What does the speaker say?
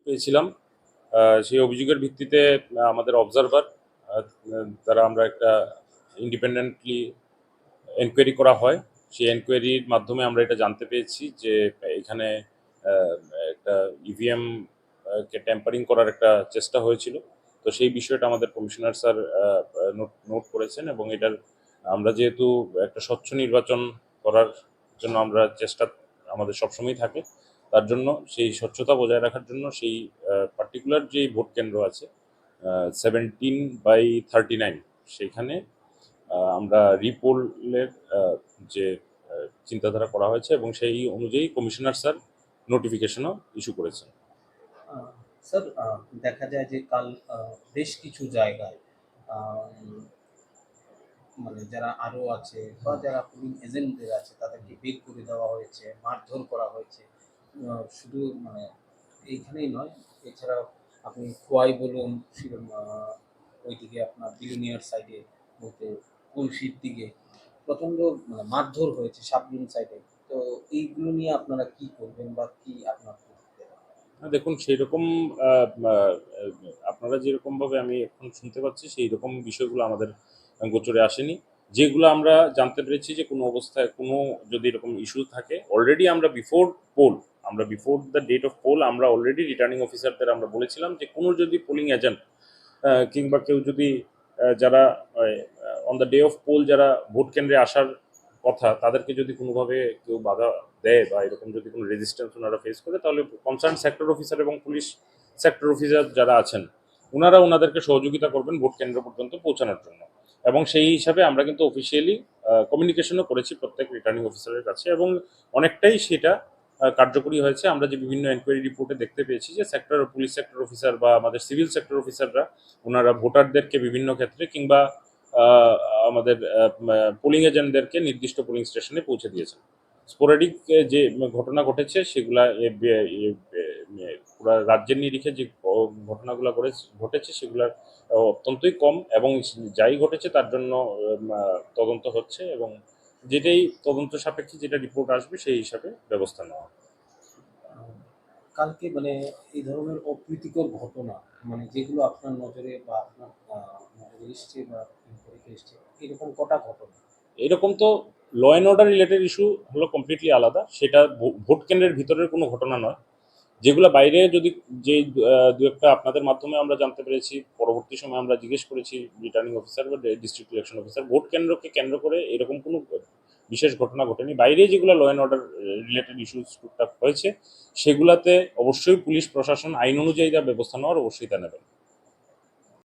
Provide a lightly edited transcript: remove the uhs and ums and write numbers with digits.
পেয়েছিলাম। সেই অভিযোগের ভিত্তিতে আমাদের অবজারভার দ্বারা আমরা একটা ইন্ডিপেন্ডেন্টলি এনকোয়ারি করা হয়। সেই এনকোয়ারির মাধ্যমে আমরা এটা জানতে পেরেছি যে এখানে আহ, একটা ইভিএম কে ট্যাম্পারিং করার একটা চেষ্টা হয়েছিল। তো সেই বিষয়টা আমাদের কমিশনার স্যার নোট নোট করেছেন, এবং এটার আমরা যেহেতু একটা স্বচ্ছ নির্বাচন করার জন্য আমরা চেষ্টা আমাদের সবসময় থাকে, তার জন্য সেই স্বচ্ছতা বজায় রাখার জন্য সেই পার্টিকুলার যে ভোট কেন্দ্র আছে 17/39, সেখানে আমরা রিপোলের যে চিন্তাধারা করা হয়েছে, এবং সেই অনুযায়ী কমিশনার স্যার নোটিফিকেশনও ইস্যু করেছেন। আহ, স্যার, দেখা যায় যে কাল বেশ কিছু জায়গায় আহ, মানে যারা আরও আছে বা যারা পুলিং এজেন্টদের আছে তাদেরকে বের করে দেওয়া হয়েছে, মারধর করা হয়েছে। শুধু মানে এইখানেই নয়, এছাড়াও আপনি খোয়াই বলুন, ওইদিকে আপনার বিলিনিয়ার সাইডে বলতে কলসির দিকে প্রচণ্ড মানে মারধর হয়েছে সাবরুম সাইডে। তো এইগুলো নিয়ে আপনারা কি করবেন বা কি আপনার প্রতিক্রিয়া? দেখুন, সেই রকম আহ, আহ, আপনারা যেরকমভাবে আমি এখন শুনতে পাচ্ছি সেই রকম বিষয়গুলো আমাদের গোচরে আসেনি। যেগুলো আমরা জানতে পেরেছি যে কোনো অবস্থায় কোনো যদি এরকম ইস্যু থাকে, অলরেডি আমরা poll before the date of poll আমরা অলরেডি রিটার্নিং অফিসারদের আমরা বলেছিলাম যে কোনো যদি পোলিং এজেন্ট কিংবা কেউ যদি যারা on the day of poll যারা ভোট কেন্দ্রে আসার কথা, তাদেরকে যদি কোনোভাবে কেউ বাধা দেয় বা এরকম যদি কোনো রেজিস্ট্যান্স ওনারা ফেস করে, তাহলে কনসার্ন সেক্টর অফিসার এবং পুলিশ সেক্টর অফিসার যারা আছেন ওনারা ওনাদেরকে সহযোগিতা করবেন ভোট কেন্দ্র পর্যন্ত পৌঁছানোর জন্য। এবং সেই হিসাবে আমরা কিন্তু অফিসিয়ালি কমিউনিকেশনও করেছি প্রত্যেক রিটার্নিং অফিসারের কাছে, এবং অনেকটাই সেটা কার্যকরী হয়েছে। আমরা যে বিভিন্ন এনকোয়ারি রিপোর্টে দেখতে পেয়েছি যে পুলিশ সেক্টর অফিসার বা আমাদের সিভিল সেক্টর অফিসাররা ওনারা ভোটারদেরকে বিভিন্ন ক্ষেত্রে কিংবা আহ, আমাদের পোলিং এজেন্টদেরকে নির্দিষ্ট পোলিং স্টেশনে পৌঁছে দিয়েছেন। স্পোরেডিক যে ঘটনা ঘটেছে সেগুলা পুরা রাজ্যের নিরিখে যে ঘটনাগুলো ঘটেছে সেগুলার অত্যন্তই কম, এবং যাই ঘটেছে তার জন্য তদন্ত হচ্ছে, এবং যেটাই তদন্ত সাপেক্ষে যেটা রিপোর্ট আসবে সেই হিসাবে ব্যবস্থা নেওয়া হবে। আহ, কালকে মানে এই ধরনের অপ্রীতিকর ঘটনা, মানে যেগুলো আপনার নজরে বা আপনার নজরে এসছে বা ইনকোয়ারিতে এসছে, এরকম কটা ঘটনা? এরকম তো law and order related issue হলো কমপ্লিটলি আলাদা, সেটা ভোট কেন্দ্রের ভিতরের কোনো ঘটনা নয়। যেগুলো বাইরে যদি যে দু একটা আপনাদের মাধ্যমে আমরা জানতে পেরেছি, পরবর্তী সময় আমরা জিজ্ঞেস করেছি রিটার্নিং অফিসার বা ডিস্ট্রিক্ট ইলেকশন অফিসার, ভোট কেন্দ্রকে কেন্দ্র করে এরকম কোনো বিশেষ ঘটনা ঘটেনি। বাইরে যেগুলো law and order related issues টুকটাক হয়েছে, সেগুলাতে অবশ্যই পুলিশ প্রশাসন আইন অনুযায়ী যা ব্যবস্থা নেওয়ার অবশ্যই তা নেবেন।